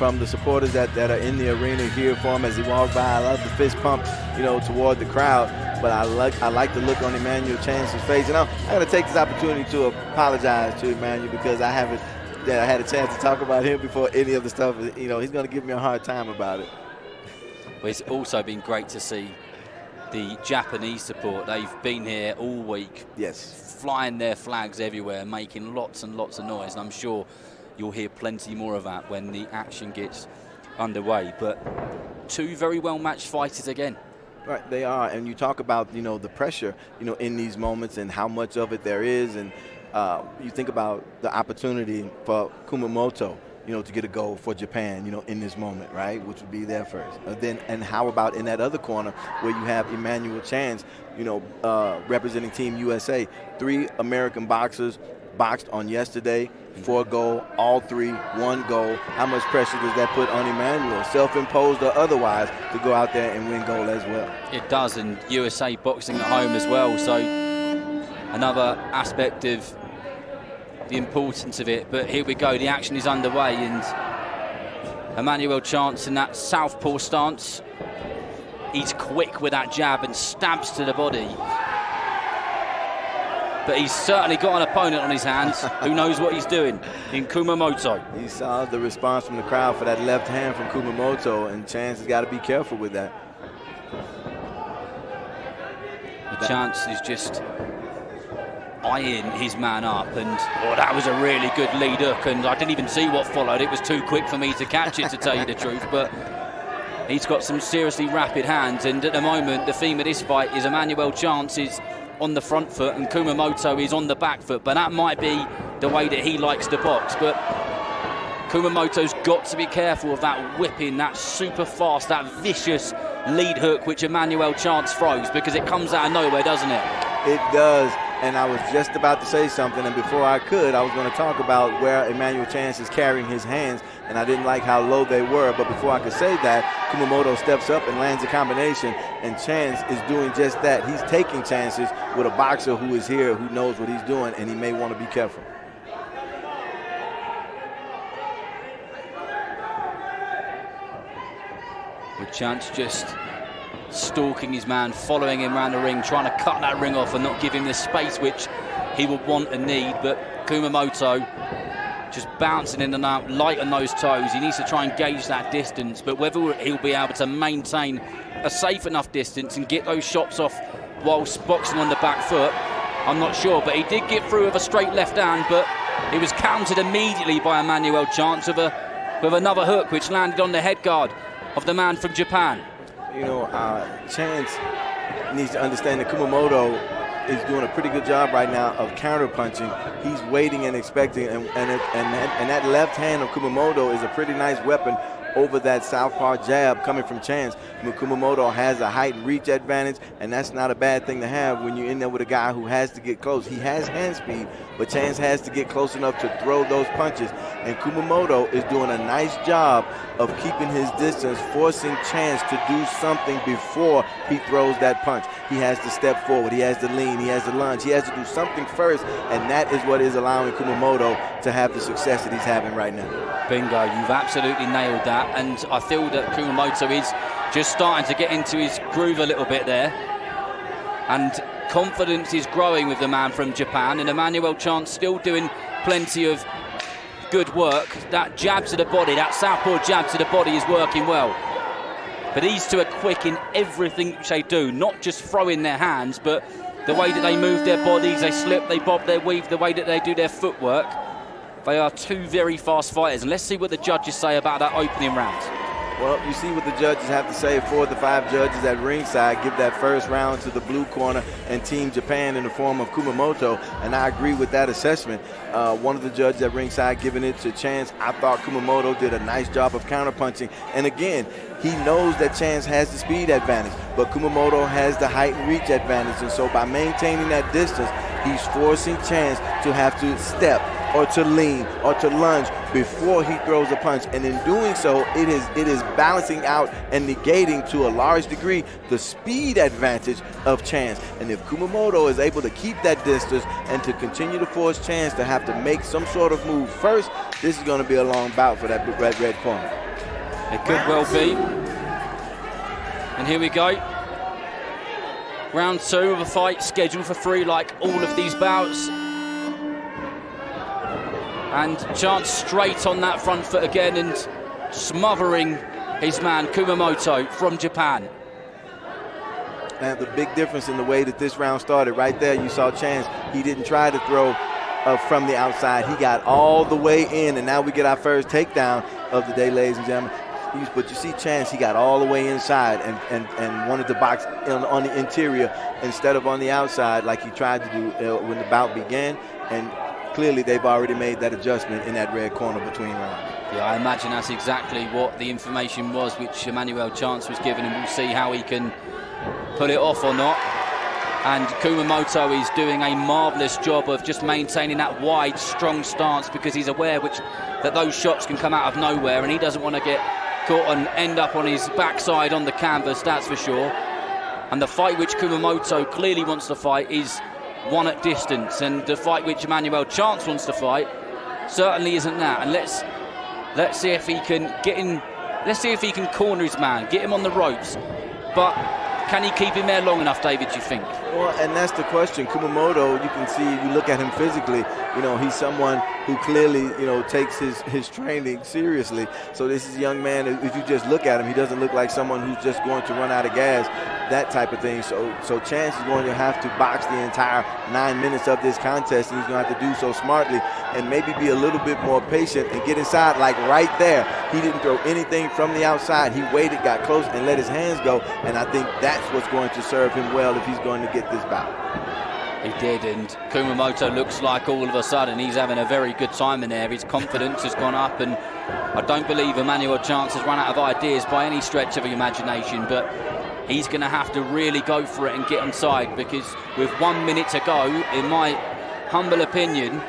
from the supporters that are in the arena here for him as he walked by. I love the fist pump, toward the crowd. But I like the look on Emmanuel Chance's face. And I'm going to take this opportunity to apologize to Emmanuel because I haven't had a chance to talk about him before any of the stuff. He's going to give me a hard time about it. Well, it's also been great to see the Japanese support. They've been here all week. Yes. Flying their flags everywhere, making lots and lots of noise. And I'm sure you'll hear plenty more of that when the action gets underway. But two very well-matched fighters again. Right, they are. And you talk about, the pressure, in these moments and how much of it there is. And you think about the opportunity for Kumamoto, to get a goal for Japan, in this moment, right, which would be there first. And how about in that other corner where you have Emmanuel Chance, representing Team USA, 3 American boxers boxed on yesterday, 4 goals, all 3, 1 goal. How much pressure does that put on Emmanuel, self-imposed or otherwise, to go out there and win gold as well? It does, and USA boxing at home as well, so another aspect of the importance of it. But here we go, the action is underway, and Emmanuel Chance in that southpaw stance. He's quick with that jab and stabs to the body. But he's certainly got an opponent on his hands who knows what he's doing in Kumamoto. You saw the response from the crowd for that left hand from Kumamoto, and Chance has got to be careful with that. The Chance is just eyeing his man up, and that was a really good lead hook, and I didn't even see what followed. It was too quick for me to catch it, to tell you the truth, but he's got some seriously rapid hands, and at the moment the theme of this fight is Emmanuel Chance is on the front foot and Kumamoto is on the back foot, but that might be the way that he likes to box. But Kumamoto's got to be careful of that whipping, that super fast, that vicious lead hook which Emmanuel Chance throws, because it comes out of nowhere, doesn't it? It does. And I was just about to say something, and before I could, I was going to talk about where Emmanuel Chance is carrying his hands, and I didn't like how low they were. But before I could say that, Kumamoto steps up and lands a combination, and Chance is doing just that. He's taking chances with a boxer who is here, who knows what he's doing, and he may want to be careful. With Chance just stalking his man, following him around the ring, trying to cut that ring off and not give him the space which he would want and need. But Kumamoto just bouncing in and out, light on those toes. He needs to try and gauge that distance, but whether he'll be able to maintain a safe enough distance and get those shots off whilst boxing on the back foot, I'm not sure. But he did get through with a straight left hand, but it was countered immediately by Emmanuel Chance with another hook which landed on the head guard of the man from Japan. Chance needs to understand that Kumamoto is doing a pretty good job right now of counter-punching. He's waiting and expecting, and that left hand of Kumamoto is a pretty nice weapon over that southpaw jab coming from Chance. Kumamoto has a height and reach advantage, and that's not a bad thing to have when you're in there with a guy who has to get close. He has hand speed, but Chance has to get close enough to throw those punches, and Kumamoto is doing a nice job of keeping his distance, forcing Chance to do something before he throws that punch. He has to step forward, he has to lean, he has to lunge, he has to do something first, and that is what is allowing Kumamoto to have the success that he's having right now. Bingo, you've absolutely nailed that, and I feel that Kumamoto is just starting to get into his groove a little bit there, and confidence is growing with the man from Japan, and Emmanuel Chance still doing plenty of good work. That jab to the body, that southpaw jab to the body is working well. But these two are quick in everything which they do, not just throwing their hands, but the way that they move their bodies, they slip, they bob, they weave, the way that they do their footwork. They are two very fast fighters, and let's see what the judges say about that opening round. Well, you see what the judges have to say. 4 of the 5 judges at ringside give that first round to the blue corner and Team Japan in the form of Kumamoto, and I agree with that assessment. One of the judges at ringside giving it to Chance. I thought Kumamoto did a nice job of counterpunching, and again, he knows that Chance has the speed advantage, but Kumamoto has the height and reach advantage, and so by maintaining that distance, he's forcing Chance to have to step or to lean or to lunge before he throws a punch, and in doing so, it is balancing out and negating to a large degree the speed advantage of Chance. And if Kumamoto is able to keep that distance and to continue to force Chance to have to make some sort of move first, this is going to be a long bout for that red corner. It could well be. And here we go. Round 2 of a fight scheduled for 3, like all of these bouts. And Chance straight on that front foot again and smothering his man Kumamoto from Japan. Now the big difference in the way that this round started, right there you saw Chance, he didn't try to throw from the outside. He got all the way in, and now we get our first takedown of the day, ladies and gentlemen. But you see Chance, he got all the way inside and wanted to box on the interior instead of on the outside like he tried to do when the bout began. And clearly they've already made that adjustment in that red corner between rounds. Yeah, I imagine that's exactly what the information was which Emmanuel Chance was given, and we'll see how he can pull it off or not. And Kumamoto is doing a marvellous job of just maintaining that wide, strong stance, because he's aware that those shots can come out of nowhere, and he doesn't want to get caught and end up on his backside on the canvas, that's for sure. And the fight which Kumamoto clearly wants to fight is one at distance, and the fight which Emmanuel Chance wants to fight certainly isn't that. And let's see if he can get in. Let's see if he can corner his man, get him on the ropes. But can he keep him there long enough, David, do you think? Well, and that's the question. Kumamoto, you can see, you look at him physically, he's someone who clearly, takes his training seriously. So this is a young man, if you just look at him, he doesn't look like someone who's just going to run out of gas, that type of thing. So Chance is going to have to box the entire 9 minutes of this contest, and he's going to have to do so smartly and maybe be a little bit more patient and get inside, like right there. He didn't throw anything from the outside. He waited, got close, and let his hands go, and I think that's what's going to serve him well if he's going to get this bout. He did, and Kumamoto looks like all of a sudden he's having a very good time in there. His confidence has gone up, and I don't believe Emmanuel Chance has run out of ideas by any stretch of the imagination, but he's going to have to really go for it and get inside, because with 1 minute to go, in my humble opinion,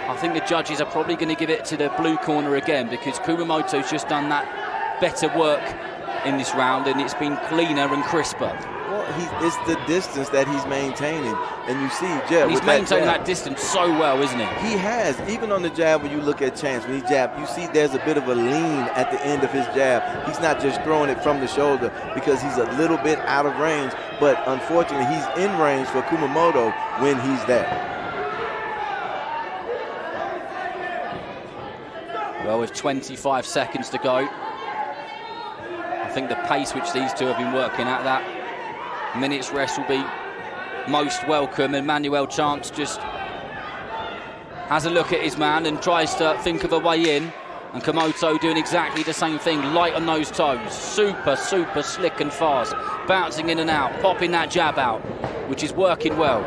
I think the judges are probably going to give it to the blue corner again, because Kumamoto's just done that better work in this round, and it's been cleaner and crisper. Well, it's the distance that he's maintaining, and you see Jeb. He's maintained that distance so well, isn't he? He has. Even on the jab, when you look at Chance, when he jab, you see there's a bit of a lean at the end of his jab. He's not just throwing it from the shoulder because he's a little bit out of range, but unfortunately he's in range for Kumamoto when he's there. Well, with 25 seconds to go, I think the pace which these two have been working at, that minute's rest will be most welcome. Emmanuel Chance just has a look at his man and tries to think of a way in, and Kumamoto doing exactly the same thing, light on those toes, super slick and fast, bouncing in and out, popping that jab out, which is working well.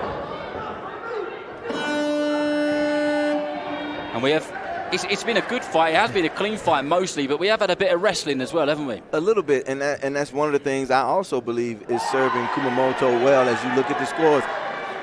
And we have, it's been a good fight. It has been a clean fight mostly, but we have had a bit of wrestling as well, haven't we? A little bit, and that's one of the things I also believe is serving Kumamoto well as you look at the scores.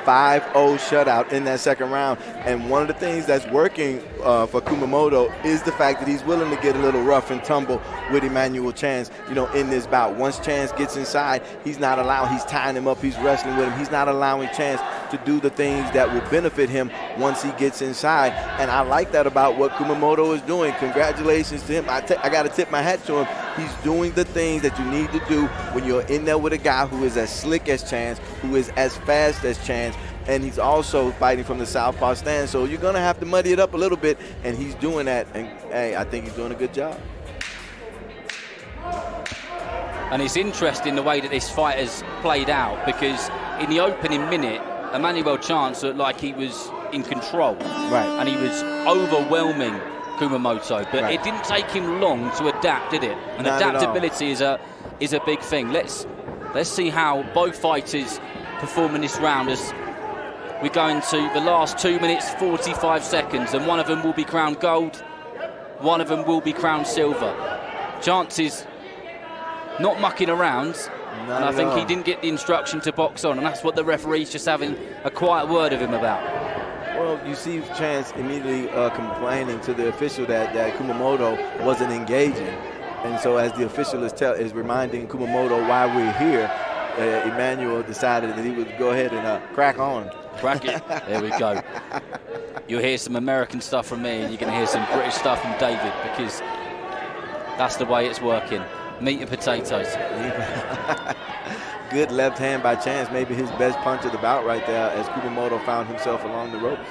5-0 shutout in that second round, and one of the things that's working for Kumamoto is the fact that he's willing to get a little rough and tumble with Emmanuel Chance, in this bout. Once Chance gets inside, he's tying him up, he's wrestling with him, he's not allowing Chance to do the things that will benefit him once he gets inside, and I like that about what Kumamoto is doing. Congratulations to him. I got to tip my hat to him. He's doing the things that you need to do when you're in there with a guy who is as slick as Chance, who is as fast as Chance, and he's also fighting from the southpaw stand. So you're going to have to muddy it up a little bit, and he's doing that, and hey, I think he's doing a good job. And it's interesting the way that this fight has played out, because in the opening minute, Emmanuel Chance looked like he was in control. Right. And he was overwhelming Kumamoto, but it didn't take him long to adapt, did it? And Not adaptability is a big thing. Let's see how both fighters perform in this round as we go into the last 2 minutes 45 seconds, and one of them will be crowned gold, one of them will be crowned silver. Chance is not mucking around, and I think he didn't get the instruction to box on, and that's what the referee's just having a quiet word of him about. Well, you see Chance immediately complaining to the official that Kumamoto wasn't engaging. And so as the official is reminding Kumamoto why we're here, Emmanuel decided that he would go ahead and crack on. Crack it. There we go. You'll hear some American stuff from me, and you're going to hear some British stuff from David, because That's the way it's working. Meat and potatoes. Good left hand by Chance, maybe his best punch of the bout right there, as Kumamoto found himself along the ropes.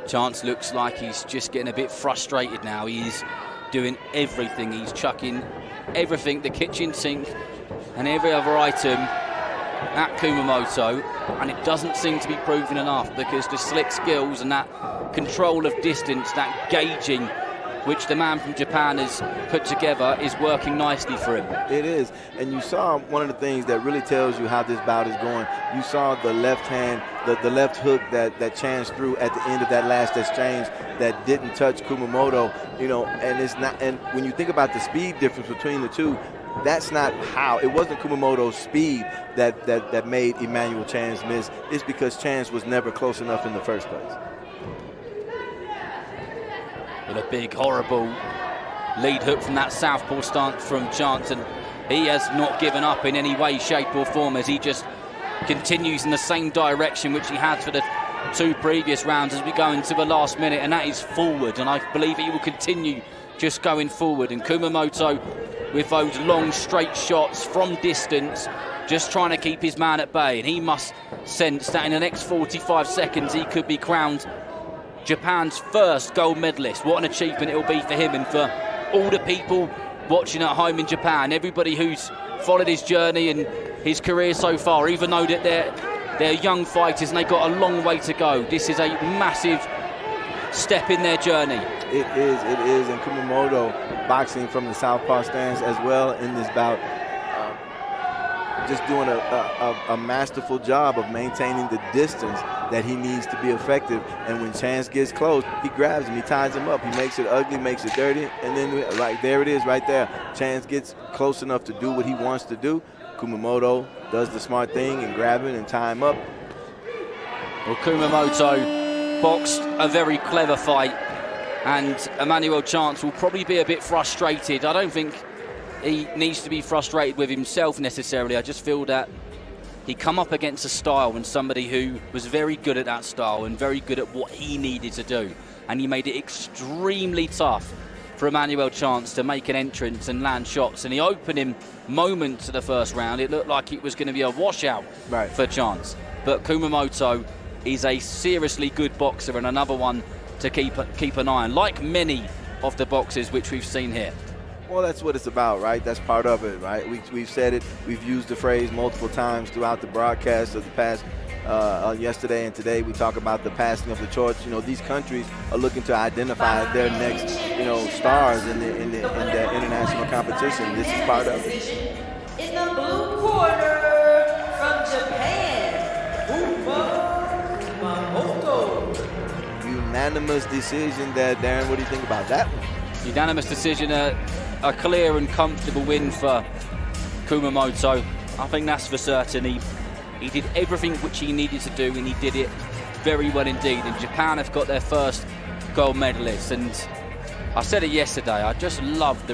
Chance looks like he's just getting a bit frustrated now. He's doing everything. He's chucking everything, the kitchen sink and every other item at Kumamoto, and it doesn't seem to be proving enough, because the slick skills and that control of distance, that gauging, which the man from Japan has put together, is working nicely for him. It is, and you saw one of the things that really tells you how this bout is going. You saw the left hand, the left hook that Chance threw at the end of that last exchange that didn't touch Kumamoto, you know, and it's not. And when you think about the speed difference between the two, that's not how. It wasn't Kumamoto's speed that made Emmanuel Chance miss. It's because Chance was never close enough in the first place. With a big, horrible lead hook from that southpaw stance from Chance, and he has not given up in any way, shape or form, as he just continues in the same direction which he has for the two previous rounds as we go into the last minute, and that is forward, and I believe he will continue just going forward. And Kumamoto, with those long straight shots from distance, just trying to keep his man at bay, and he must sense that in the next 45 seconds he could be crowned Japan's first gold medalist. What an achievement it will be for him and for all the people watching at home in Japan, everybody who's followed his journey and his career so far, even though that they're young fighters and they've got a long way to go. This is a massive step in their journey. It is, and Kumamoto boxing from the southpaw stance as well in this bout, just doing a masterful job of maintaining the distance that he needs to be effective. And when Chance gets close, he grabs him, he ties him up, he makes it ugly, makes it dirty, and then right there it is right there. Chance gets close enough to do what he wants to do. Kumamoto does the smart thing and grab him and tie him up. Well, Kumamoto boxed a very clever fight, and Emmanuel Chance will probably be a bit frustrated. I don't think he needs to be frustrated with himself necessarily. I just feel that he come up against a style and somebody who was very good at that style and very good at what he needed to do, and he made it extremely tough for Emmanuel Chance to make an entrance and land shots. In the opening moments of the first round, it looked like it was going to be a washout for Chance, but Kumamoto is a seriously good boxer and another one to keep an eye on, like many of the boxers which we've seen here. Well, that's what it's about, right? That's part of it, right? We've said it. We've used the phrase multiple times throughout the broadcast of the past, yesterday and today. We talk about the passing of the torch. You know, these countries are looking to identify their next, you know, stars in the international competition. This is part of it. In the blue corner from Japan, Kumamoto. Unanimous decision there, Darren. What do you think about that? Unanimous decision, a clear and comfortable win for Kumamoto. I think that's for certain. He did everything which he needed to do, and he did it very well indeed. And Japan have got their first gold medalist, and I said it yesterday, I just love the